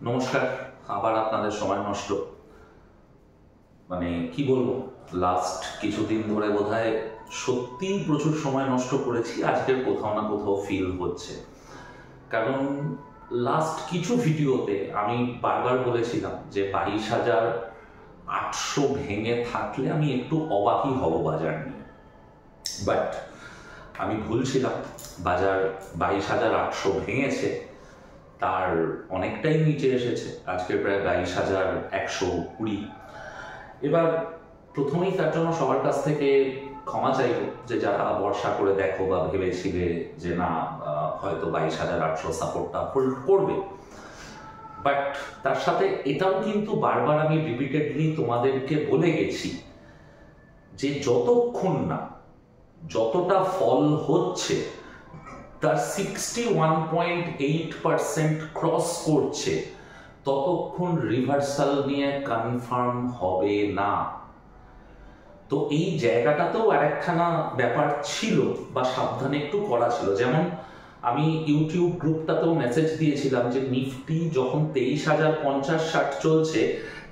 নমস্কার। আবার আপনাদের সময় নষ্ট, মানে কি বলবো, লাস্ট কিছুদিন ধরে বোধহয় সত্যিই প্রচুর সময় নষ্ট করেছি। আজকের কোথাও না কোথাও ফিল হচ্ছে, কারণ লাস্ট কিছু ভিডিওতে আমি বারবার বলেছিলাম যে 22,800 ভেঙে থাকলে আমি একটু অবাকই হব বাজার নিয়ে। বাট আমি ভুল ছিলাম, বাজার 22,800 ভেঙেছে, তার অনেকটাই নিচে এসেছে, আজকে প্রায় 22,120। এবার প্রথমেই তার জন্য সবার কাছ থেকে ক্ষমা চাইব যে যারা ভরসা করে দেখো বা ভেবেছিলে যে না হয়তো 22,800 সাপোর্টটা হোল্ড করবে। বাট তার সাথে এটাও কিন্তু বারবার আমি রিপিটেডলি তোমাদেরকে বলে গেছি যে যতক্ষণ না যতটা ফল হচ্ছে তার 61.8% ক্রস করছে ততক্ষণ রিভার্সাল নিয়ে কনফার্ম হবে না। তো এই জায়গাটাতেও আরেকখানা ব্যাপার ছিল বা সাবধানে একটু করা ছিল। যেমন আমি ইউটিউব গ্রুপটাতেও মেসেজ দিয়েছিলাম যে নিফটি যখন 23,050-60 চলছে,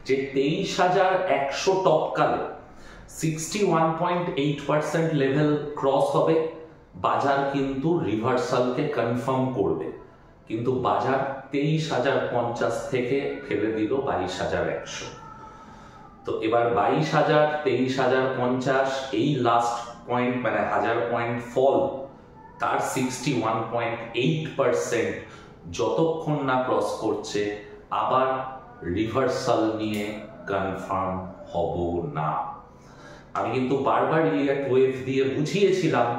যে 23,100 টপকালে 61.8% লেভেল ক্রস হবে, বাজার কিন্তু রিভার্সালকে কনফার্ম করবে। কিন্তু বাজার 23,050 থেকে ফেলে দিল 22,100। তো এবার 22,000, 23,050 এই লাস্ট পয়েন্ট, মানে 1000 পয়েন্ট ফল, তার 61.8% যতক্ষণ না ক্রস করছে আবার রিভার্সাল নিয়ে কনফার্ম হব না। আমি কিন্তু বারবার ইলিয়াট ওয়েভ দিয়ে বুঝিয়েছিলাম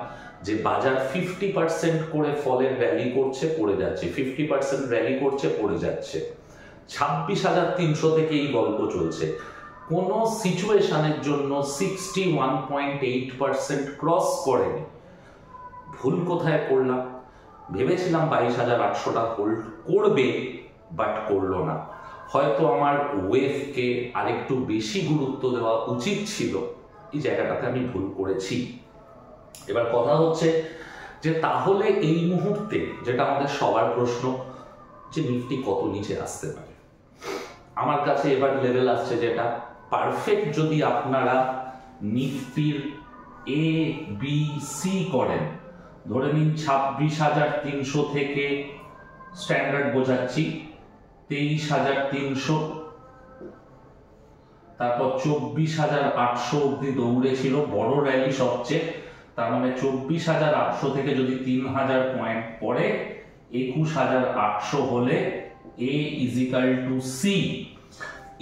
যে বাজার 50% করে ফলের র্যালি করছে, পড়ে যাচ্ছে, 50% র্যালি করছে, পড়ে যাচ্ছে। 26,300 থেকে এই গল্প চলছে। কোন সিচুয়েশনের জন্য 61.8% ক্রস করেনি। ভুল কোথায় করলাম? ভেবেছিলাম 22,800টা হোল্ড করবে, বাট করলো না। হয়তো আমার ওয়েভকে আরেকটু বেশি গুরুত্ব দেওয়া উচিত ছিল, এই জায়গাটাতে আমি ভুল করেছি। এবার কথা হচ্ছে যে তাহলে এই মুহূর্তে যেটা আমাদের সবার প্রশ্ন, যে নিফটি কত নিচে আসতে পারে। আমার কাছে এবার লেভেল আসছে যেটা পারফেক্ট, যদি আপনারা নিফটির এ বি সি করেন, ধরে নিন 26,300 থেকে স্ট্যান্ডার্ড বোঝাচ্ছি 23,300, তারপর 24,800 অব্দি দৌড়েছিল, বড় র্যালি সবচেয়ে। তার মানে 24,800 থেকে যদি 3,000 পয়েন্ট পড়ে, 21,800 হলে এ ইজিক্যাল টু সি,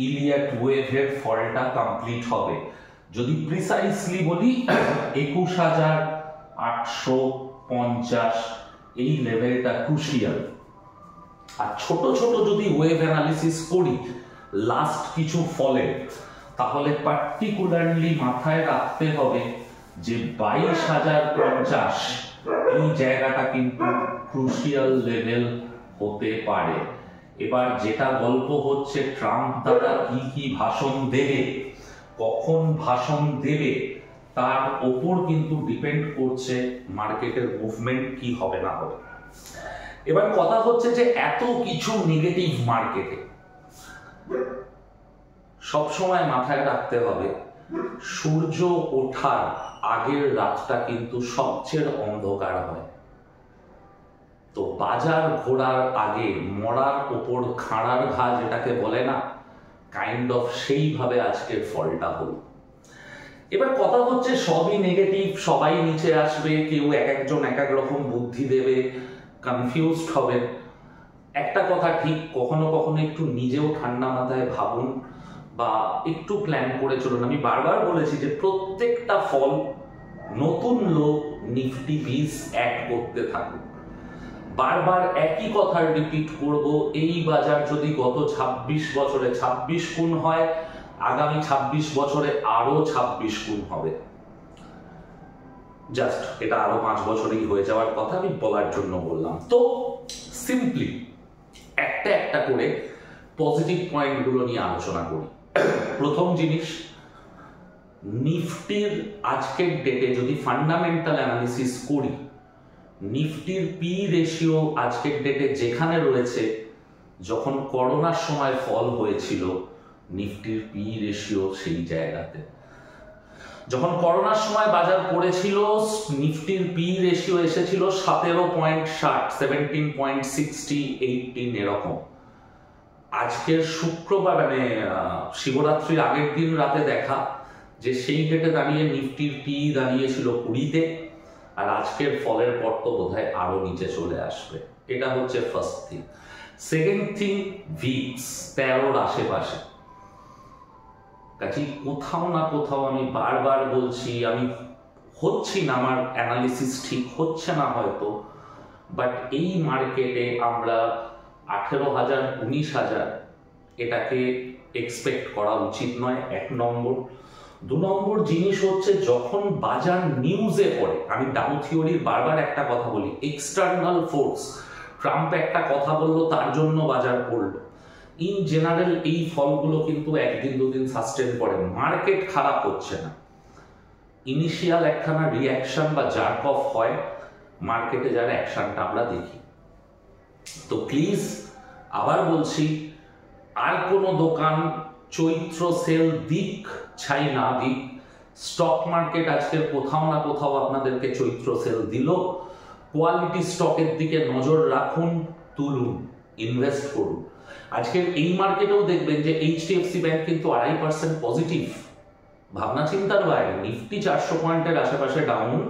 ইলিয়াট ওয়েভের ফলটা কমপ্লিট হবে। যদি প্রিসাইসলি বলি 21,850 এই লেভেলটা ক্রুশিয়াল। আর ছোট ছোট যদি ওয়েভ অ্যানালিসিস করি লাস্ট কিছু ফলে, তাহলে পার্টিকুলারলি মাথায় রাখতে হবে যে 22,050 এই জায়গাটা কিন্তু ক্রুশিয়াল লেভেল হতে পারে। এবার যেটা গল্প হচ্ছে, ট্রাম্প দাদা কি কি ভাষণ দেবে, কখন ভাষণ দেবে, তার ওপর কিন্তু ডিপেন্ড করছে মার্কেটের মুভমেন্ট কি হবে না হবে। এবার কথা হচ্ছে যে এত কিছু নেগেটিভ মার্কেটে সবসময় মাথায় রাখতে হবে সূর্য ওঠার আগের রাতটা কিন্তু সবচেয়ে অন্ধকার হয়। তো বাজার ঘোরার আগে মরার ওপর খাড়ার ঘা যেটাকে বলে না, কাইন্ড অফ সেইভাবে আজকের ফলটা হলো। এবার কথা হচ্ছে সবই নেগেটিভ, সবাই নিচে আসবে, কেউ একজন এক এক রকম বুদ্ধি দেবে, কনফিউজড হবে। একটা কথা ঠিক, কখনো কখনো একটু নিজেও ঠান্ডা মাথায় ভাবুন বা একটু প্ল্যান করে চলুন। আমি বারবার বলেছি যে প্রত্যেকটা ফল নতুন লোক নিফটি 20 অ্যাড করতে থাকুন। বারবার একই কথা রিপিট করব, এই বাজার যদি গত 26 বছরে 26 গুণ হয়, আগামী 26 বছরে আরো 26 গুণ হবে। জাস্ট এটা আরো 5 বছরেই হয়ে যাওয়ার কথা আমি বলার জন্য বললাম। তো সিম্পলি একটা একটা করে পজিটিভ পয়েন্টগুলো নিয়ে আলোচনা করি। প্রথম জিনিস, নিফটির আজকের ডেটে যদি ফান্ডামেন্টাল অ্যানালিসিস করি, নিফটির পি রেশিও আজকের ডেটে যেখানে রয়েছে যখন করোনার সময় ফল হয়েছিল নিফটির পি রেশিও সেই জায়গাতে, যখন করোনার সময় বাজার পড়েছিল নিফটির পি রেশিও এসেছিল 17.60, 17.60, 18 এরকম। আজকের শুক্রবার মানে শিবরাত্রির আগের দিন রাতে দেখা যে সেই ডেটে দাঁড়িয়ে নিফটির পি দাঁড়িয়েছিল 20-তে, আর আজকের ফলের পর তো বোধহয় আরো নিচে চলে আসবে। এটা হচ্ছে first thing. Second thing, VIX 13-র আশেপাশে। কাজে কোথাও না কোথাও আমি বারবার বলছি, আমি হচ্ছি না, আমার অ্যানালিসিস ঠিক হচ্ছে না হয়তো, বাট এই মার্কেটে আমরা 18,000, 19,000 এটাকে এক্সপেক্ট করা উচিত নয়, 1 নম্বর। 2 নম্বর জিনিস হচ্ছে যখন বাজার নিউজে পড়ে, আমি ডাউ থিওরির বারবার একটা কথা বলি, এক্সটার্নাল ফোর্স, ট্রাম্প একটা কথা বললো তার জন্য বাজার পড়লো, ইন জেনারেল এই ফলগুলো কিন্তু 1-2 দিন সাস্টেন করে, মার্কেট খারাপ হচ্ছে না, ইনিশিয়াল একখানা রিয়াকশন বা জার্ক অফ হয়, মার্কেটে যার অ্যাকশনটা আমরা দেখি। তো প্লিজ আবার বলছি, আর কোনো দোকান চৈত্র সেল দিক ছাই না দিক, স্টক মার্কেট আজকের কোথাও না কোথাও আপনাদেরকে চৈত্র সেল দিল। কোয়ালিটি স্টকের দিকে নজর রাখুন, তুলুন, ইনভেস্ট করুন। আজকের এই মার্কেটেও দেখবেন যে এইচডিএফসি ব্যাংক কিন্তু 2.5% পজিটিভ, ভাবনা চিন্তার বাইরে। নিফটি 400 পয়েন্টের আশেপাশে ডাউন,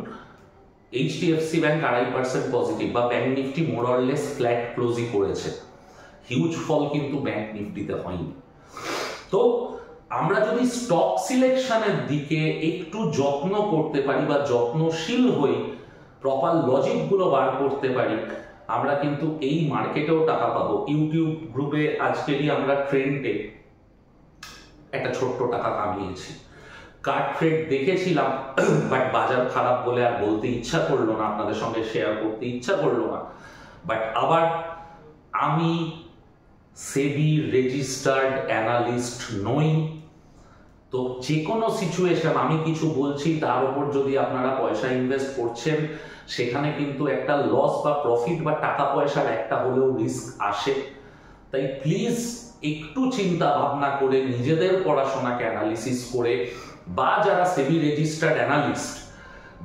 এইচডিএফসি ব্যাংক 2.5% পজিটিভ, বা bank Nifty more or less flat ক্লোজই করেছে। হিউজ ফল কিন্তু ব্যাংক নিফটিতে হয়নি। তো আমরা যদি স্টক সিলেকশনের দিকে একটু যত্ন করতে পারি বা যত্নশীল হই, প্রপার লজিক গুলো বার করতে পারি, আমরা কিন্তু এই মার্কেটেও টাকা পাবো। ইউটিউব গ্রুপে আজকেরই আমরা ট্রেন্ডে একটা ছোট্ট টাকা কামিয়েছি। কার্ড ট্রেড দেখেছিলাম, বাট বাজার খারাপ বলে আর বলতে ইচ্ছা করলো না, আপনাদের সঙ্গে শেয়ার করতে ইচ্ছা করলো না। বাট আবার আমি সেবি রেজিস্টার্ড অ্যানালিস্ট নই, তো যে কোনো সিচুয়েশন আমি কিছু বলছি তার উপর যদি আপনারা পয়সা ইনভেস্ট করছেন, সেখানে কিন্তু একটা লস বা প্রফিট বা টাকা পয়সার একটা হলেও রিস্ক আসে। তাই প্লিজ একটু চিন্তা ভাবনা করে, নিজেদের পড়াশোনাকে অ্যানালিসিস করে, বা যারা সেবি রেজিস্টার্ড অ্যানালিস্ট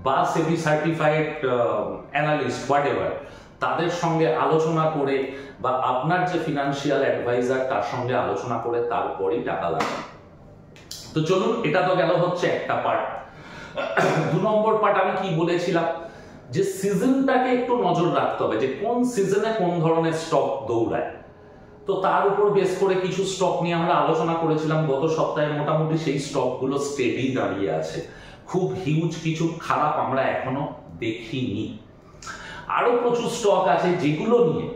বা সেবি সার্টিফাইড অ্যানালিস্ট হোয়াটএভার, তাদের সঙ্গে আলোচনা করে, বা আপনার যে ফিনান্সিয়াল অ্যাডভাইজার তার সঙ্গে আলোচনা করে তারপরেই টাকা লাগান। তো চলুন, এটা তো গেল হচ্ছে একটা পার্ট। 2 নম্বর পার্ট আমি কি বলেছিলাম, যে সিজনটাকে একটু নজর রাখতে হবে, যে কোন সিজনে কোন ধরনের স্টক দৌড়ায়। তো তার উপর বেস করে কিছু স্টক নিয়ে আমরা আলোচনা করেছিলাম গত সপ্তাহে। মোটামুটি সেই স্টকগুলো স্টেডি দাঁড়িয়ে আছে, খুব হিউজ কিছু খারাপ আমরা এখনো দেখিনি। আরো প্রচুর স্টক আছে যেগুলো নিয়ে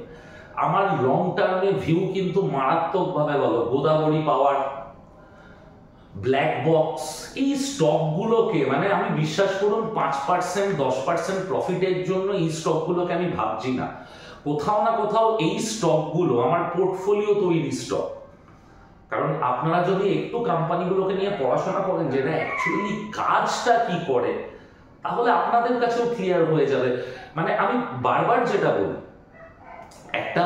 আমার লং টার্মে ভিউ কিন্তু মারাত্মকভাবে ভালো। গোদাবরী পাওয়ার, ব্ল্যাক বক্স, এই স্টকগুলোকে মানে আমি বিশ্বাস করুন 5%, 10% প্রফিটের জন্য এই স্টকগুলোকে আমি ভাবছি না। কোথাও না কোথাও এই স্টকগুলো আমার পোর্টফোলিও তৈরি স্টক। কারণ আপনারা যদি একটু কোম্পানিগুলোকে নিয়ে পড়াশোনা করেন, যেটা অ্যাকচুয়ালি কাজটা কি করে, তাহলে আপনাদের কাছেও ক্লিয়ার হয়ে যাবে। মানে আমি বারবার যেটা বলি, একটা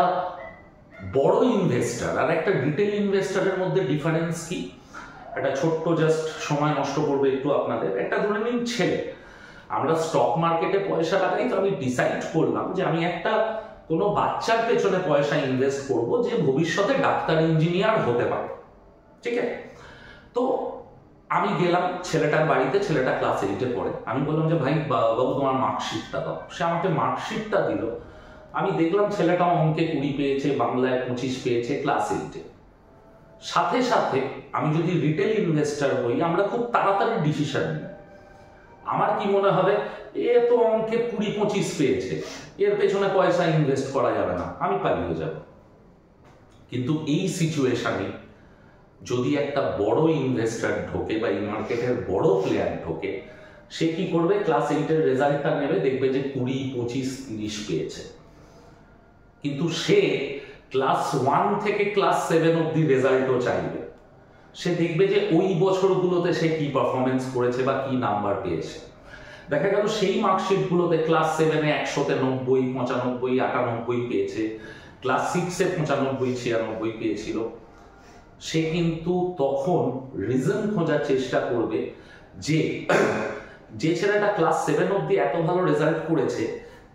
বড় ইনভেস্টার আর একটা রিটেল ইনভেস্টারের মধ্যে ডিফারেন্স কি? একটা ছোট্ট জাস্ট সময় নষ্ট করবে একটু আপনাদের। একটা ধরে নিন ছেলে, আমরা স্টক মার্কেটে পয়সা লাগাই, তো আমি ডিসাইড করলাম যে আমি একটা কোনো বাচ্চার পেছনে পয়সা ইনভেস্ট করব যে ভবিষ্যতে ডাক্তার ইঞ্জিনিয়ার হতে পারে, ঠিক আছে? তো আমি গেলাম ছেলেটার বাড়িতে, ছেলেটা ক্লাস 8-এ পড়ে। আমি বললাম যে ভাই বাবু তোমার মার্কশিটটা দাও। সে আমাকে মার্কশিটটা দিল। আমি দেখলাম ছেলেটা অঙ্কে 20 পেয়েছে, বাংলায় 25 পেয়েছে, ক্লাস 8-এ। সাথে সাথে আমি যদি রিটেল ইনভেস্টর হই, আমরা খুব তাড়াতাড়ি ডিসিশন নিই। আমার কি মনে হবে, এ তো অঙ্কে 20-25 পেয়েছে, এর পেছনে পয়সা ইনভেস্ট করা যাবে না, আমি পালিয়ে যাব। কিন্তু এই সিচুয়েশনে যদি একটা বড় ইনভেস্টর ঢোকে বা এই মার্কেটের বড় প্লেয়ার ঢোকে, সে কি করবে? ক্লাস 8-এর রেজাল্টটা নেবে, দেখবে যে 20, 25, 30 পেয়েছে। কিন্তু সে ক্লাস 1 থেকে ক্লাস 7 অব্দি রেজাল্টও চাইবে। সে দেখবে যে ওই বছরগুলোতে সে কি পারফরমেন্স করেছে বা কি নাম্বার পেয়েছে। দেখা গেল সেই মার্কশিটগুলোতে ক্লাস 7-এ 100-তে 90, 95, 98 পেয়েছে, ক্লাস 6-এ 95-96 পেয়েছিল, সে কিন্তু তখন রিজন খোঁজার চেষ্টা করবে যে ছেলেটা ক্লাস 7 অব্দি এত ভালো রেজাল্ট করেছে,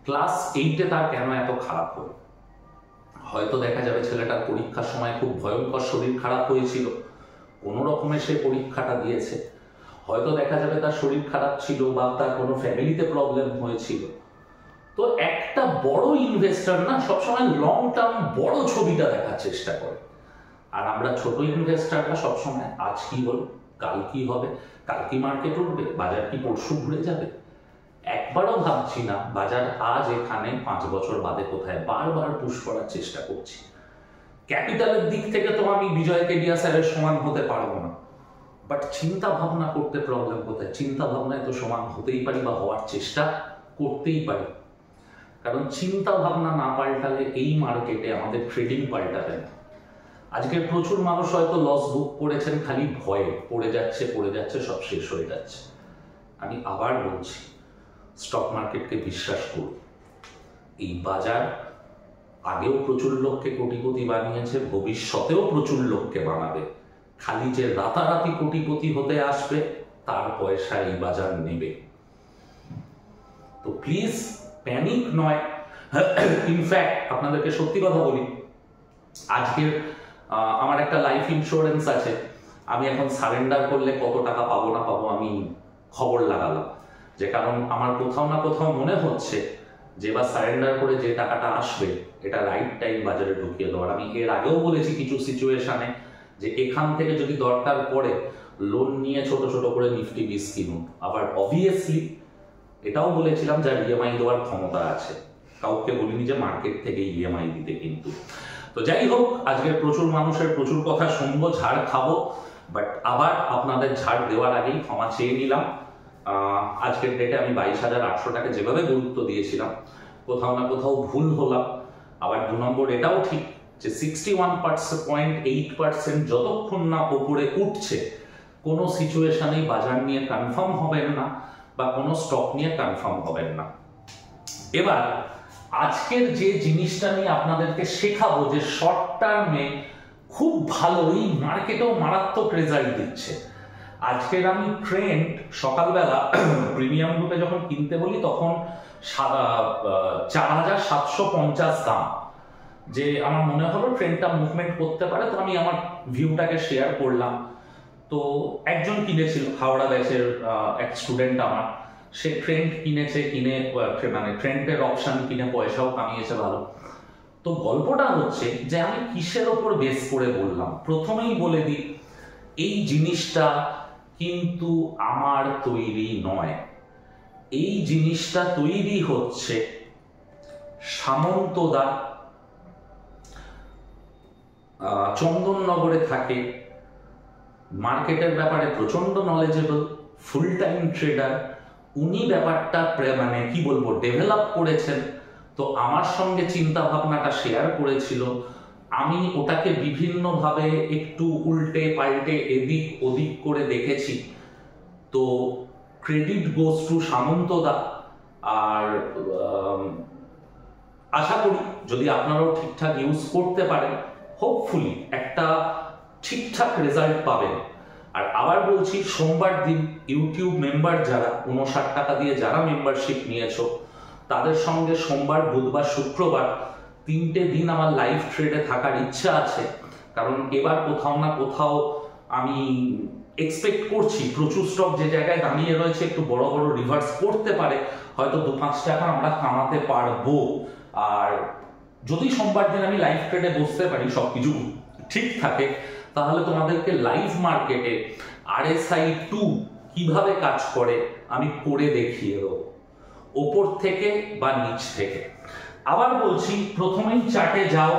ক্লাস 8-এ তার কেন এত খারাপ হলো। হয়তো দেখা যাবে ছেলেটার পরীক্ষার সময় খুব ভয়ঙ্কর শরীর খারাপ হয়েছিল, কোনো রকমে সে পরীক্ষাটা দিয়েছে। হয়তো দেখা যাবে তার শরীর খারাপ ছিল বা তার কোনো ফ্যামিলিতে প্রবলেম হয়েছিল। তো একটা বড় ইনভেস্টর না সবসময় লং টার্ম বড় ছবিটা দেখার চেষ্টা করে, আর আমরা ছোট ইনভেস্টররা সবসময় আজ কি হলো, কাল কি হবে, কাল কি মার্কেট উঠবে, বাজার কি পরশু ঘুরে যাবে, একবারও ভাবছি না বাজার আজ এখানে 5 বছর বাদে কোথায়, বারবার পুশ করার চেষ্টা করছি। ক্যাপিটালের দিক থেকে তো আমি বিজয় কেডিয়া স্যারের সমান হতে পারবো না, বাট চিন্তা ভাবনা করতে প্রবলেম কোথায়? চিন্তা ভাবনায় তো সমান হতেই পারি বা হওয়ার চেষ্টা করতেই পারি, কারণ চিন্তা ভাবনা না পাল্টালে এই মার্কেটে আমাদের ট্রেডিং পাল্টাবে না। আজকে প্রচুর মানুষ হয়তো লস বুক করেছেন খালি ভয়ে, পড়ে যাচ্ছে সব শেষ হয়ে যাচ্ছে। আমি আবার বলছি, স্টক মার্কেটকে বিশ্বাস করুন। এই বাজার আগেও প্রচুর লোককে কোটিপতি বানিয়েছে, ভবিষ্যতেও প্রচুর লোককে বানাবে। খালি যে রাতারাতি কোটিপতি হতে আসবে তার পয়সা এই বাজার নেবে। তো প্লিজ প্যানিক নয়। ইনফ্যাক্ট আপনাদেরকে সত্যি কথা বলি, আজকের আমার একটা লাইফ ইন্স্যুরেন্স আছে, আমি এখন সারেন্ডার করলে কত টাকা পাবো না পাবো আমি খবর লাগালাম, যে কারণ আমার কোথাও না কোথাও মনে হচ্ছে যে এবার সারেন্ডার করে যে টাকাটা আসবে এটা রাইট টাইম বাজারে ঢুকিয়ে দেওয়ার। আমি এর আগেও বলেছি কিছু সিচুয়েশনে যে এখান থেকে যদি দরকার পড়ে লোন নিয়ে ছোট ছোট করে নিফটি 20 কিনুন। আবার অবভিয়াসলি এটাও বলেছিলাম যার ইএমআই দেওয়ার ক্ষমতা আছে, কাউকে বলিনি যে মার্কেট থেকে ইএমআই দিতে। কিন্তু তো যাই হোক, আজকে প্রচুর মানুষের প্রচুর কথা শুনবো, ঝাড় খাবো, বাট আবার আপনাদের ঝাড় দেওয়ার আগেই ক্ষমা চেয়ে নিলাম। আজকের ডেটে আমি 22,800 টাকা যেভাবে গুরুত্ব দিয়েছিলাম কোথাও না কোথাও ভুল হলাম। আবার 2 নম্বর এটাও ঠিক যে 61.8% যতক্ষণ না উপরে উঠছে কোনো সিচুয়েশনেই বাজার নিয়ে কনফার্ম হবেন না বা কোনো স্টক নিয়ে কনফার্ম হবেন না। এবার আজকের যে জিনিসটা নিয়ে আপনাদেরকে শেখাবো যে শর্ট টার্মে খুব ভালো এই মার্কেটেও মারাত্মক রেজাল্ট দিচ্ছে। আজকের আমি ট্রেন্ড সকালবেলা প্রিমিয়াম গ্রুপে যখন কিনতে বলি তখন 4,750 দাম, যে আমার মনে হলো ট্রেন্ডটা মুভমেন্ট করতে পারে, তো আমি আমার ভিউটাকে শেয়ার করলাম। তো একজন কিনেছিল, হাওড়া ব্যাচের এক স্টুডেন্ট আমার, সে ট্রেন্ড কিনেছে, কিনে মানে ট্রেন্ডের অপশন কিনে পয়সাও কামিয়েছে ভালো। তো গল্পটা হচ্ছে যে আমি কিসের ওপর বেস করে বললাম, প্রথমেই বলে দিই এই জিনিসটা কিন্তু আমার তৈরি নয়, এই জিনিসটা তৈরি হচ্ছে সামন্তদা, চন্দননগরে থাকে, মার্কেটের ব্যাপারে প্রচন্ড নলেজেবল, ফুল টাইম ট্রেডার, উনি ব্যাপারটা মানে কি বলবো ডেভেলপ করেছেন। তো আমার সঙ্গে চিন্তা ভাবনাটা শেয়ার করেছিল, আমি ওটাকে বিভিন্নভাবে একটু উল্টে পাল্টে এদিক ওদিক করে দেখেছি। তো ক্রেডিট গোস টু সামন্তদা। আর আশা করি যদি আপনারাও ঠিকঠাক ইউজ করতে পারেন, হোপফুলি একটা ঠিকঠাক রেজাল্ট পাবেন। আর আবার বলছি, সোমবার দিন ইউটিউব মেম্বার যারা 59 টাকা দিয়ে যারা মেম্বারশিপ নিয়েছো তাদের সঙ্গে সোমবার, বুধবার, শুক্রবার 3টে দিন আমার লাইভ ট্রেডে থাকার ইচ্ছা আছে। কারণ এবার কোথাও না কোথাও আমি এক্সপেক্ট করছি প্রচুর স্টক যে জায়গায় দাঁড়িয়ে রয়েছে একটু বড় বড় রিভার্স করতে পারে, হয়তো 2-5 টাকা আমরা কামাতে পারবো। আর যদি সোমবার দিন আমি লাইভ ট্রেডে বসতে পারি, সবকিছু ঠিক থাকে, তাহলে তোমাদেরকে লাইভ মার্কেটে RSI 2 কিভাবে কাজ করে আমি করে দেখিয়ে দেবো, ওপর থেকে বা নিচ থেকে। আবার বলছি, প্রথমেই চার্টে যাও,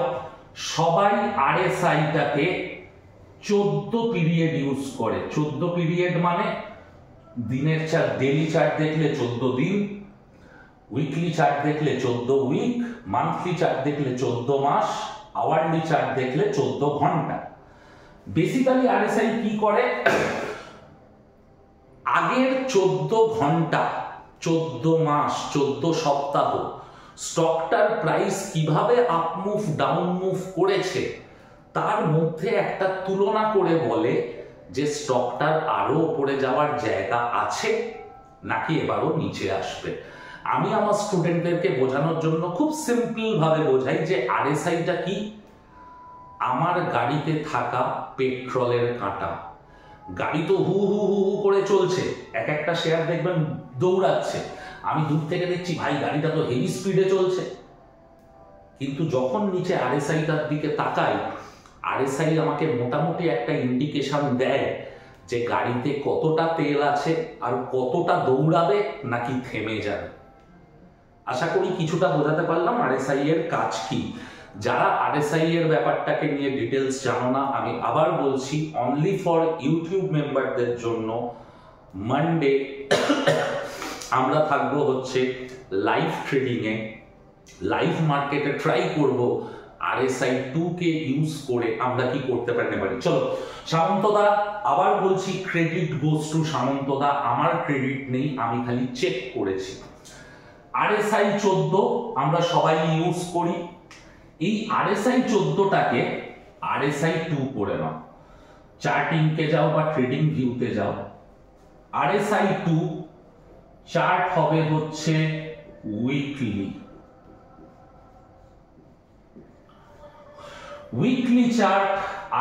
সবাই RSI-টাকে 14 পিরিয়ড ইউজ করে। 14 পিরিয়ড মানে দিনের চার্ট, ডেইলি চার্ট দেখলে 14 দিন, উইকলি চার্ট দেখলে 14 উইক, মান্থলি চার্ট দেখলে 14 মাস, আওয়ারলি চার্ট দেখলে 14 ঘন্টা। বেসিক্যালি RSI কি করে, আগের 14 ঘন্টা, 14 মাস, 14 সপ্তাহ স্টকটার প্রাইস কিভাবে আপ মুভ ডাউন মুভ করেছে তার মধ্যে একটা তুলনা করে বলে যে স্টকটার আরো উপরে যাওয়ার জায়গা আছে নাকি এবারও নিচে আসবে। আমি আমার স্টুডেন্টদেরকে বোঝানোর জন্য খুব সিম্পল ভাবে বোঝাই যে আরএসআইটা কি, আমার গাড়িতে থাকা পেট্রোলের কাঁটা। গাড়ি তো হু হু হু হু করে চলছে, এক একটা শেয়ার দেখবেন দৌড়াচ্ছে, আমি দূর থেকে দেখছি ভাই গাড়িটা তো হেভি স্পিডে চলছে, কিন্তু যখন নিচে আরএসআইটার দিকে তাকাই, আরএসআই আমাকে মোটামুটি একটা ইন্ডিকেশন দেয় যে গাড়িতে কতটা তেল আছে আর কতটা দৌড়াবে নাকি থেমে যাবে। আশা করি কিছুটা বোঝাতে পারলাম আরএসআই এর কাজ কি। যারা আরএসআই এর ব্যাপারটাকে নিয়ে ডিটেলস জানো না, আমি আবার বলছি, অনলি ফর ইউটিউব মেম্বারদের জন্য মানডে আমরা থাকবো হচ্ছে লাইভ ট্রেডিং এ, লাইভ মার্কেটে ট্রাই করব আরএসআই 2 কে ইউজ করে আমরা কি করতে পারি। চলো সামন্তদা, আবার বলছি ক্রেডিট গোস টু সামন্তদা, আমার ক্রেডিট নেই, আমি খালি চেক করেছি। আরএসআই 14 আমরা সবাই ইউজ করি, এই আরএসআই 14টাকে আরএসআই 2 করে নাও। চার্টিং কে যাও বা ট্রেডিং ভিউতে যাও, আরএসআই 2 চার্ট হবে হচ্ছে উইকলি চার্ট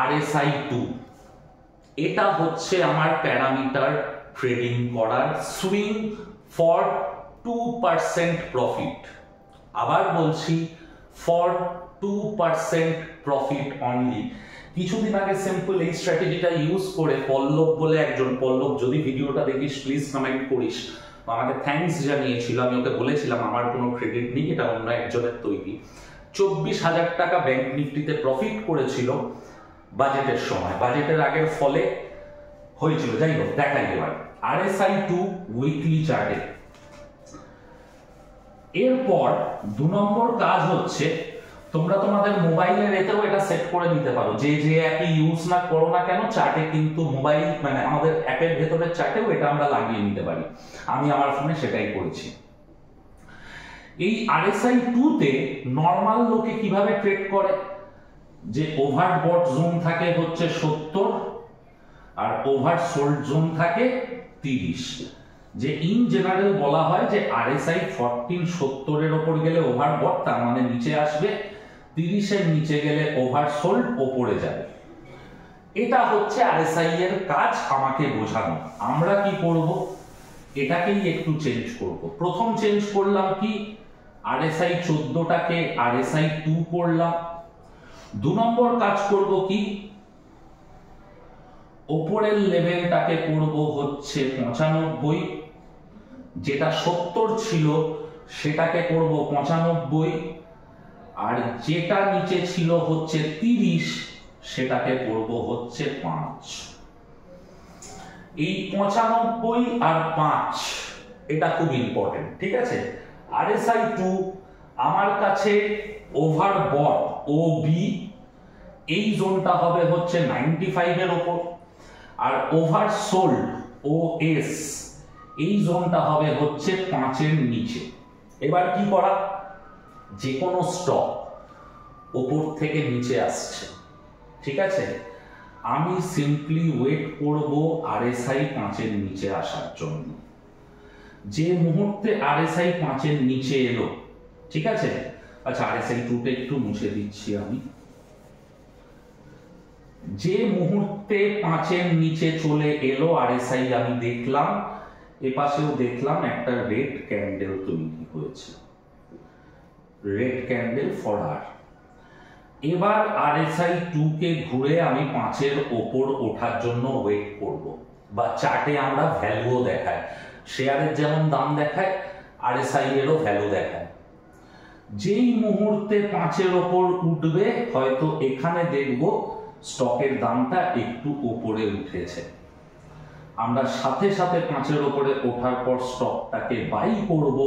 আরএসআই 2, এটা হচ্ছে আমার প্যারামিটার ট্রেডিং করার, সুইং ফর 2% প্রফিট। আবার বলছি ফর 2% প্রফিট অনলি। কিছুদিন আগে সিম্পল এই স্ট্র্যাটেজিটা ইউজ করে পল্লব বলে একজন, পল্লব যদি ভিডিওটা দেখিস প্লিজ কমেন্ট করিস, আমাকে থ্যাঙ্কস জানিয়েছিল, আমি ওকে বলেছিলাম আমার কোনো ক্রেডিট নেই, এটা অন্য একজনের তৈরি। 24,000 টাকা ব্যাংক নিফটিতে প্রফিট করেছিল বাজেটের সময়, বাজেটের আগের ফলে হয়েছিল। যাই হোক, দেখাই এবার আরএসআই 2 উইকলি চার্টে। এরপর 2 নম্বর কাজ হচ্ছে, তোমরা তোমাদের মোবাইলের এতেও এটা সেট করে নিতে পারো, যে অ্যাপই ইউজ না করো না কেন, চার্টে কিন্তু মোবাইল মানে আমাদের অ্যাপের ভেতরের চার্টেও এটা আমরা লাগিয়ে নিতে পারি। আমি আমার ফোনে সেটাই করেছি। এই আরএসআই 2 তে নরমাল লোকে কিভাবে ট্রেড করে, যে ওভারবট জোন থাকে হচ্ছে 70 আর ওভার সোল্ড জোন থাকে 30। যে ইন জেনারেল বলা হয় যে আরএসআই 1470 এর উপর গেলে ওভারবট, তার মানে নিচে আসবে, 30 এর নিচে গেলে ওভার সোল্ড উপরে যাবে। এটা হচ্ছে আরএসআই এর কাজ আমাকে বোঝানো। আমরা কি করব, এটাকেই একটু চেঞ্জ করব। প্রথম চেঞ্জ করলাম কি, আরএসআই 14টাকে আরএসআই 2 করলাম। 2 নম্বর কাজ করব কি, উপরের লেভেলটাকে করব হচ্ছে 95, যেটা 70 ছিল সেটাকে করব 95, আর যেটা নিচে ছিল হচ্ছে 30 সেটাকে করব হচ্ছে 5। এই 95 আর 5 এটা খুব ইম্পর্টেন্ট, ঠিক আছে। আরএসআই 2 আমার কাছে ওভারবট ওবি, এই জোনটা হবে হচ্ছে 95 এর উপর, আর ওভার সোল্ড ওএস, এই জোনটা হবে হচ্ছে 5 এর নিচে। এবার কি করা, যে কোনো স্টক উপর থেকে নিচে আসছে, ঠিক আছে, আমি সিম্পলি ওয়েট করব আরএসআই 5 এর নিচে আসার জন্য। যে মুহূর্তে আরএসআই 5 এর নিচে এলো, ঠিক আছে, আচ্ছা আরএসআই 2 টা একটু মুছে দিচ্ছি আমি। যে মুহূর্তে 5 এর নিচে চলে এলো আরএসআই, আমি দেখলাম এপাশেও দেখলাম একটা রেড ক্যান্ডেল তৈরি হয়েছে, রেড ক্যান্ডেল ফর আর। এবার আরএসআই 2 কে ঘুরে আমি 5 এর ওপর ওঠার জন্য ওয়েট করব, বা চার্টে আমরা ভ্যালুও দেখায়, শেয়ারের যেমন দাম দেখায় আরএসআই এরও ভ্যালু দেখায়। যেই মুহূর্তে 5 এর ওপর উঠবে, হয়তো এখানে দেখব স্টকের দামটা একটু উপরে উঠেছে, আমরা সাথে সাথে 5 এর উপরে ওঠার পর স্টকটাকে বাই করব,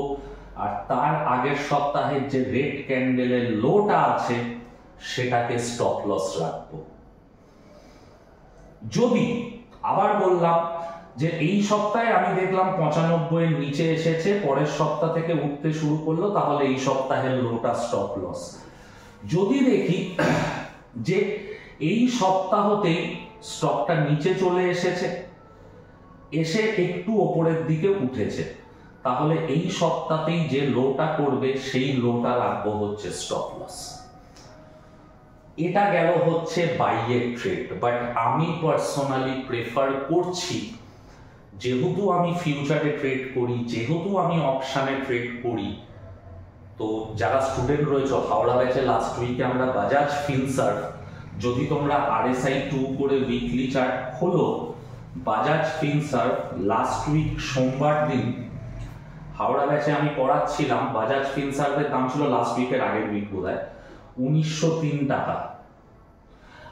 আর তার আগের সপ্তাহের যে রেড ক্যান্ডেলের লোটা আছে সেটাকে স্টপ লস রাখবো। যদি আবার বললাম যে এই সপ্তাহে আমি দেখলাম 95 এর নিচে এসেছে, পরের সপ্তাহ থেকে উঠতে শুরু করলো, তাহলে এই সপ্তাহের লোটা স্টপ লস। যদি দেখি যে এই সপ্তাহতেই স্টকটা নিচে চলে এসেছে, এসে একটু ওপরের দিকে উঠেছে, তাহলে এই সপ্তাহতেই যে লোটা করবে সেই লোটা রাখবো হচ্ছে স্টপ লস। এটা গেল হচ্ছে বাইয়ের ট্রেড। বাট আমি পার্সোনালি প্রেফার করছি, যেহেতু আমি ফিউচারে ট্রেড করি, যেহেতু আমি অপশনে ট্রেড করি, তো যারা স্টুডেন্ট রয়েছে, হাওড়া ব্যাচে লাস্ট উইকে আমরা বাজাজ ফিনসার্ভ, যদি তোমরা RSI 2 করে উইকলি চার্ট খোলো, বাজাজ ফিনসার্ভ লাস্ট উইক সোমবার দিন হাওড়া ব্যাচে আমি পড়াচ্ছিলাম, বাজাজ ফিনসার্ভের দাম ছিল লাস্ট উইকের আগের উইক বোধহয় 1903 টাকা,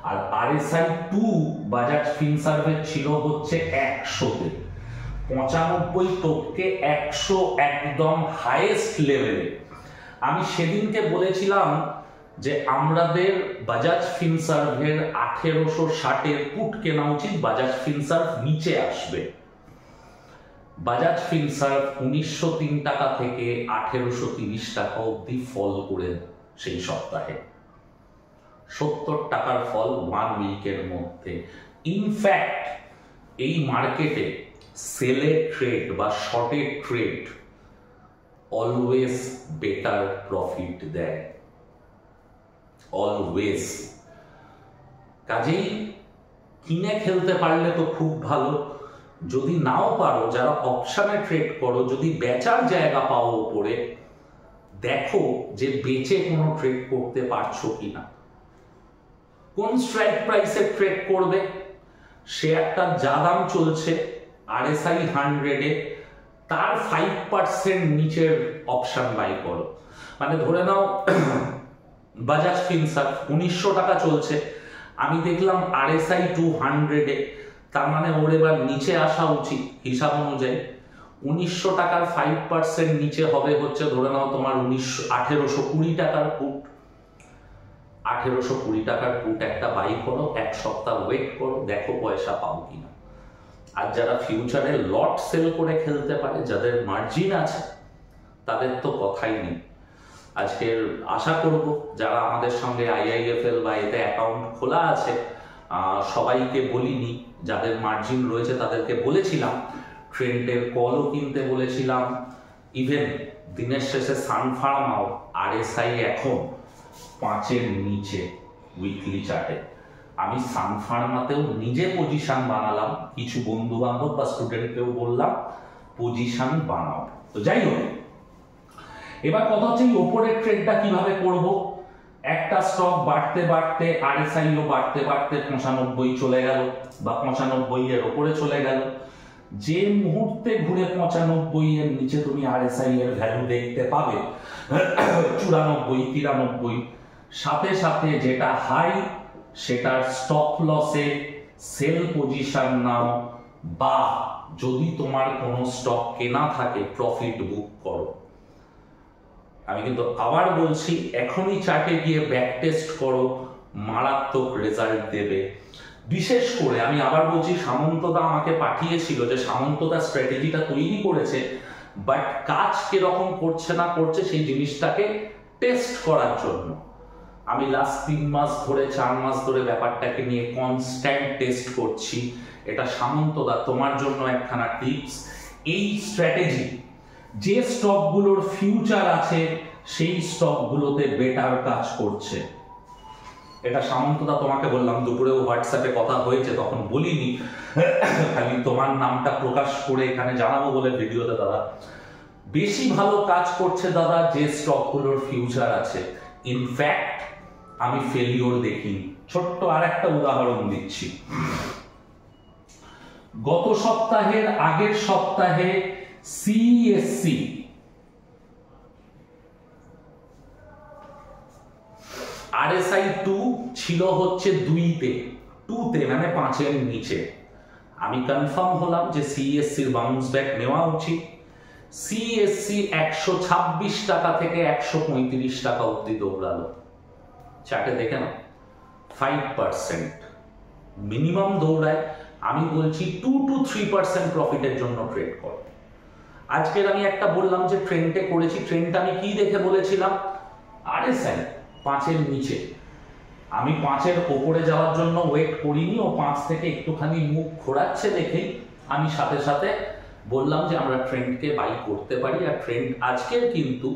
আর RSI 2 বাজাজ ফিনসার্ভের ছিল হচ্ছে 100-তে, 95 টপকে 100 একদম হাইয়েস্ট লেভেলে। আমি সেদিনকে বলেছিলাম যে আমাদের বাজাজ ফিনসার্ভের 1860-এর পুট কেনা উচিত, বাজাজ ফিনসার্ভ নিচে আসবে। বাজাজ ফিনসার্ভ 1903 টাকা থেকে 1830 টাকা অব্দি ফল করে সেই সপ্তাহে 70 টাকার ফল 1 উইকের মধ্যে। ইনফ্যাক্ট এই মার্কেটে সেলে ট্রেড বা শর্টে ট্রেড অলওয়েজ বেটার প্রফিট দেয়, অলওয়েজ। কাজেই কিনে খেলতে পারলে তো খুব ভালো, যদি নাও পারো, যারা অপশনে ট্রেড করো, যদি বেচার জায়গা পাও উপরে, দেখো যে বেচে কোনো ট্রেড করতে পারছো কিনা। কোন স্ট্রাইক প্রাইসে ট্রেড করবে, শেয়ারটার যা দাম চলছে RSI 100-এ, তার 5% নিচের অপশন বাই করো। মানে ধরে নাও বাজাজ ফিনসার্ভ 1900 টাকা চলছে, আমি দেখলাম RSI 200-এ, তার মানে ওর এবার নিচে আসা উচিত হিসাব অনুযায়ী। 1900 টাকার 5% নিচে হবে হচ্ছে ধরে নাও তোমার 1820 টাকার পুট। 1820 টাকার পুট একটা বাই করো, এক সপ্তাহ ওয়েট করো, দেখো পয়সা পাও কিনা। আর যারা ফিউচারে লট সেল করে খেলতে পারে, যাদের মার্জিন আছে, তাদের তো কথাই নেই। আজকের আশা করব যারা আমাদের সঙ্গে IIFL বা এতে অ্যাকাউন্ট খোলা আছে, সবাইকে বলিনি, যাদের মার্জিন রয়েছে তাদেরকে বলেছিলাম, ট্রেন্ডের কলও কিনতে বলেছিলাম। ইভেন দিনের শেষে সানফার্মাও RSI এখন 5-এর নিচে উইকলি চার্টে। আমি সানফার্মাতেও নিজে পজিশন বানালাম, কিছু বন্ধু বান্ধব বা স্টুডেন্টকেও বললাম পজিশন বানাও। তো যাই হোক, এবার কথা হচ্ছে এই ওপরের ট্রেডটা কিভাবে করব। একটা স্টক বাড়তে বাড়তে RSI-ও বাড়তে বাড়তে 95 চলে গেল বা 95-এর ওপরে চলে গেল। যে মুহূর্তে ঘুরে 95 এর নিচে তুমি RSI এর ভ্যালু দেখতে পাবে 94, 93, সাথে সাথে যেটা হাই সেটার স্টপ লসে সেল পজিশন নাও, বা যদি তোমার কোনো স্টক কেনা থাকে প্রফিট বুক করো। আমি কিন্তু আবার বলছি, এখনই চার্টে গিয়ে ব্যাক টেস্ট করো, মারাত্মক রেজাল্ট দেবে। বিশেষ করে আমি আবার বলছি, সামন্তদা আমাকে পাঠিয়েছিল যে সামন্তদা স্ট্র্যাটেজিটা তৈরি করেছে, বাট কাজ কিরকম করছে না করছে সেই জিনিসটাকে টেস্ট করার জন্য। আমি লাস্ট 3 মাস ধরে 4 মাস ধরে ব্যাপারটাকে নিয়ে কনস্ট্যান্ট টেস্ট করছি। এটা সামন্তদা তোমার জন্য একখানা টিপস। এই স্ট্র্যাটেজি যে স্টকগুলোর ফিউচার আছে সেই স্টকগুলোতে বেটার কাজ করছে। এটা সামন্তদা তোমাকে বললাম, দুপুরেও হোয়াটসঅ্যাপে কথা হয়েছে, তখন বলিনি, খালি তোমার নামটা প্রকাশ করে এখানে জানাবো বলে ভিডিওতে। দাদা বেশি ভালো কাজ করছে দাদা যে স্টকগুলোর ফিউচার আছে। ইনফ্যাক্ট আমি ফেলিওর দেখিনি। ছোট্ট আর একটা উদাহরণ দিচ্ছি, গত সপ্তাহের আগের সপ্তাহে CESC RSI 2 ছিল হচ্ছে 2-তে, মানে 5-এর নিচে। আমি কনফার্ম হলাম যে CESC-র বাউন্স ব্যাক নেওয়া উচিত। CESC 126 টাকা থেকে 135 টাকা অব্দি দৌড়ালো। চার্টে দেখে না 5% মিনিমাম দৌড়ায়, আমি বলছি 2 to 3% প্রফিটের জন্য ট্রেড করো। আজকের আমি একটা বললাম যে ট্রেন্ডে করেছি, ট্রেন্ডটা আমি কি দেখে বলেছিলাম, RSI 5-এর নিচে। আমি 5-এর ওপরে যাওয়ার জন্য ওয়েট করিনি, ও 5 থেকে একটুখানি মুখ ঘোরাচ্ছে দেখেই আমি সাথে সাথে বললাম যে আমরা ট্রেন্ডকে বাই করতে পারি। আর ট্রেন্ড আজকের কিন্তু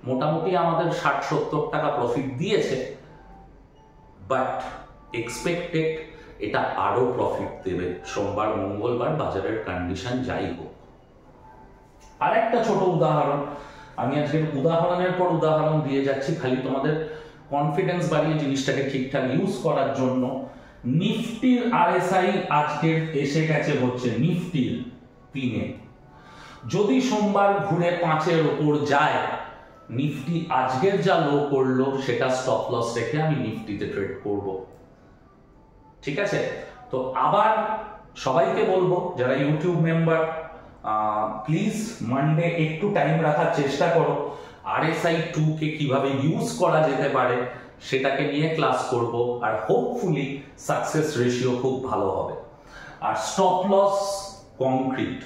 মোটামুটি আমাদের 60-70 টাকা প্রফিট দিয়েছে, বাট এক্সপেক্টেড এটা আরো প্রফিট দেবে সোমবার মঙ্গলবার বাজারের কন্ডিশন যাই হোক। আর একটা ছোট উদাহরণ, আমি আজকে উদাহরণের পর উদাহরণ দিয়ে যাচ্ছি খালি তোমাদের কনফিডেন্স বাড়িয়ে জিনিসটাকে ঠিকঠাক ইউজ করার জন্য। নিফটির RSI আজকের এসে গেছে হচ্ছে নিফটির 3-এ। যদি সোমবার ঘুরে 5-এর উপর যায়, নিফটি আজকের যা লো করলো সেটা স্টপ লস রেখে আমি নিফটিতে ট্রেড করব। ঠিক আছে? তো আবার সবাইকে বলবো যারা ইউটিউব মেম্বার, প্লিজ মানডে একটু টাইম রাখার চেষ্টা করো। RSI 2 কে কিভাবে ইউজ করা যেতে পারে সেটাকে নিয়ে ক্লাস করব, আর হোপফুলি সাকসেস রেশিও খুব ভালো হবে। আর stop loss concrete,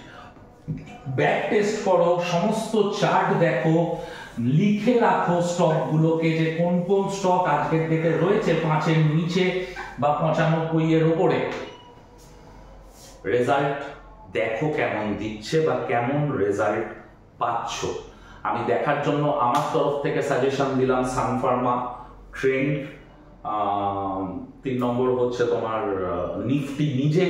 back test করো, সমস্ত চার্ট দেখো, লিখে রাখো স্টকগুলোকে যে কোন কোন স্টক আজকের ডেটে রয়েছে 5-এর নিচে বা 95-এর উপরে। রেজাল্ট দেখো কেমন দিচ্ছে বা কেমন রেজাল্ট পাচ্ছ। আমি দেখার জন্য আমার তরফ থেকে সাজেশন দিলাম সান ফার্মা, ট্রেন্ড, 3 নম্বর হচ্ছে তোমার নিফটি নিজে।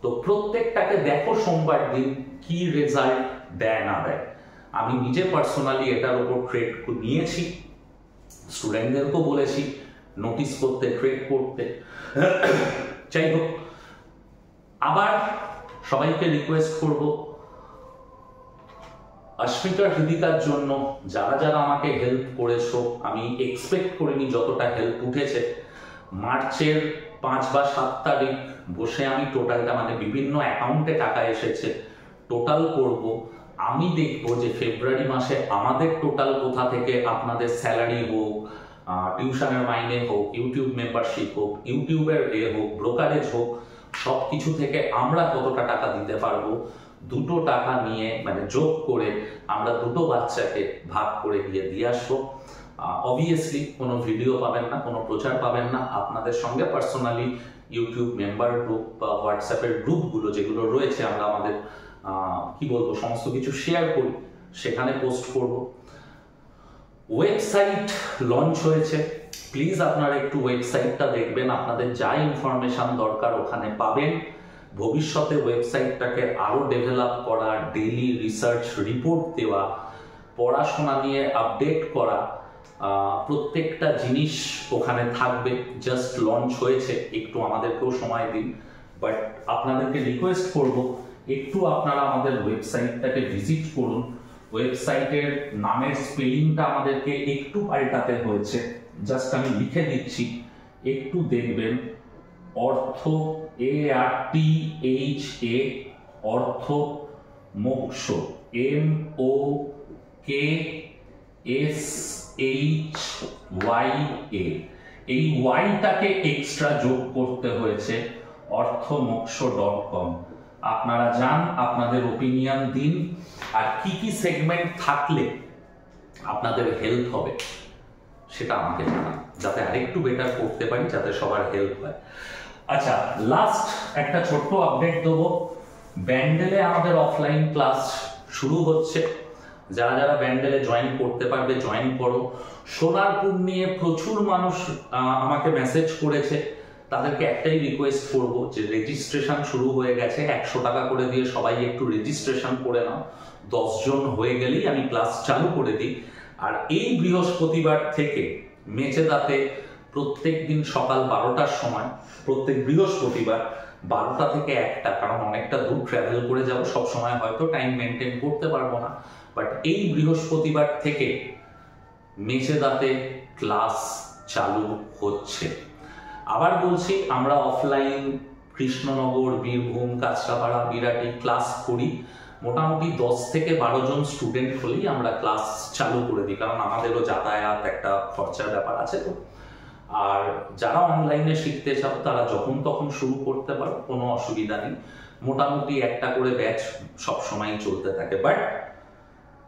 তো প্রত্যেকটাকে দেখো সোমবার দিন কি রেজাল্ট দেয় না দেয়। আমি নিজে পার্সোনালি এটার উপর ট্রেড নিয়েছি, স্টুডেন্টদেরকেও বলেছি নোটিস করতে, ট্রেড করতে। যাই হোক, আবার সবাইকে রিকোয়েস্ট করব, অস্মিতা হৃদিকার জন্য যারা যারা আমাকে হেল্প করেছো, আমি এক্সপেক্ট করিনি যতটা হেল্প উঠেছে। মার্চের 5 বা 7 তারিখ বসে আমি টোটালটা, মানে বিভিন্ন অ্যাকাউন্টে টাকা এসেছে, টোটাল করব। আমি দেখবো যে ফেব্রুয়ারি মাসে আমাদের টোটাল কোথা থেকে, আপনাদের স্যালারি হোক, টিউশনের মাইনে হোক, ইউটিউব মেম্বারশিপ হোক, ইউটিউবের হোক, ব্রোকারেজ হোক, সব কিছু থেকে আমরা কতটা টাকা দিতে পারবো, 2 টাকা নিয়ে মানে যোগ করে আমরা 2 বাচ্চাকে ভাগ করে দিয়ে আসবো। অবভিয়াসলি কোনো ভিডিও পাবেন না, কোনো প্রচার পাবেন না। আপনাদের সঙ্গে পার্সোনালি ইউটিউব মেম্বার গ্রুপ বা হোয়াটসঅ্যাপের গ্রুপগুলো যেগুলো রয়েছে, আমরা আমাদের কি বলবো সমস্ত কিছু শেয়ার করি, সেখানে পোস্ট করব। ওয়েবসাইট লঞ্চ হয়েছে, প্লিজ আপনারা একটু ওয়েবসাইটটা দেখবেন, আপনাদের যা ইনফরমেশন দরকার ওখানে পাবেন। ভবিষ্যতে ওয়েবসাইটটাকে আরো ডেভেলপ করা, ডেইলি রিসার্চ রিপোর্ট দেওয়া, পড়াশোনা নিয়ে আপডেট করা, প্রত্যেকটা জিনিস ওখানে থাকবে। জাস্ট লঞ্চ হয়েছে, একটু আমাদেরকেও সময় দিন। বাট আপনাদেরকে রিকোয়েস্ট করব, একটু আপনারা আমাদের ওয়েবসাইটটাকে ভিজিট করুন। ওয়েবসাইটের নামের স্পেলিংটা আমাদেরকে একটু পাল্টাতে হয়েছে, জাস্ট আমি লিখে দিচ্ছি, একটু দেখবেন। অর্থ, ARTHA, অর্থ মোক্ষ, MOKSHYA। এই ওয়াইটাকে এক্সট্রা যোগ করতে হয়েছে, অর্থমোক্ষ.com। আপনারা যান, আপনাদের ওপিনিয়ন দিন, আর কি কি সেগমেন্ট থাকলে আপনাদের হেল্প হবে সেটা আমাকে জানান, যাতে আরেকটু বেটার করতে পারি, যাতে সবার হেল্প হয়। আচ্ছা, লাস্ট একটা ছোট্ট আপডেট দেবো। ব্যান্ডেলে আমাদের অফলাইন ক্লাস শুরু হচ্ছে। যারা যারা ব্যান্ডেলে জয়েন করতে পারবে জয়েন করো। সোনারপুর নিয়ে প্রচুর মানুষ আমাকে মেসেজ করেছে, তাদেরকে একটাই রিকোয়েস্ট করব যে রেজিস্ট্রেশন শুরু হয়ে গেছে, 100 টাকা করে দিয়ে সবাই একটু রেজিস্ট্রেশন করে নাও। 10 জন হয়ে গেলেই আমি ক্লাস চালু করে দিই। আর এই বৃহস্পতিবার থেকে মেচেদাতে প্রত্যেক দিন সকাল 12টার সময়, প্রত্যেক বৃহস্পতিবার 12টা থেকে 1টা, কারণ অনেকটা দূর ট্রাভেল করে যাব, সব সময় হয়তো টাইম মেনটেন করতে পারবো না, বাট এই বৃহস্পতিবার থেকে মেচেদাতে ক্লাস চালু হচ্ছে। আবার বলছি, আমরা অফলাইন কৃষ্ণনগর, বীরভূম, কাঁচরাপাড়া, বিরাটি ক্লাস করি। মোটামুটি 10 থেকে 12 জন স্টুডেন্ট হলেই আমরা ক্লাস চালু করে দিই, কারণ আমাদেরও যাতায়াত একটা খরচার ব্যাপার আছে। তো আর যারা অনলাইনে শিখতে চাও তারা যখন তখন শুরু করতে পারো, কোনো অসুবিধা নেই। মোটামুটি একটা করে ব্যাচ সবসময় চলতে থাকে। বাট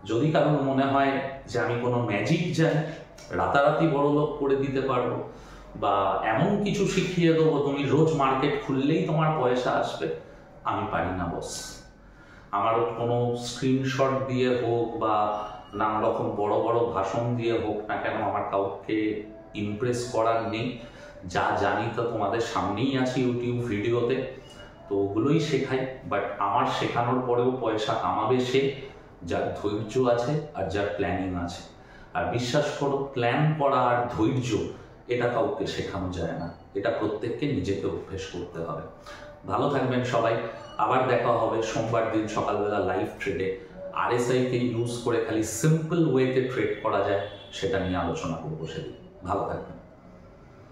যদি কারোর মনে হয় যে আমি কোনো ম্যাজিক জানি, রাতারাতি বড়লোক করে দিতে পারবো, বা এমন কিছু শিখিয়ে দেবো তুমি রোজ মার্কেট খুললেই তোমার পয়সা আসবে, আমি পারি না বস। আমার কোনো স্ক্রিনশট দিয়ে হোক বা নানা রকম বড় বড় ভাষণ দিয়ে হোক না কেন, আমার কাউকে ইমপ্রেস করার নেই। যা জানি তা তোমাদের সামনেই আছে ইউটিউব ভিডিওতে, তো ওগুলোই শেখাই। বাট আমার শেখানোর পরেও পয়সা কামাবে সে যার ধৈর্য আছে আর যার প্ল্যানিং আছে। আর বিশ্বাস করো, প্ল্যান করা আর ধৈর্য এটা কাউকে শেখানো যায় না, এটা প্রত্যেককে নিজেকে অভ্যেস করতে হবে। ভালো থাকবেন সবাই, আবার দেখা হবে সোমবার দিন সকালবেলা লাইভ ট্রেডে। RSI কে ইউজ করে খালি সিম্পল ওয়েতে ট্রেড করা যায় সেটা নিয়ে আলোচনা করবো সেদিন। ভালো থাকবেন।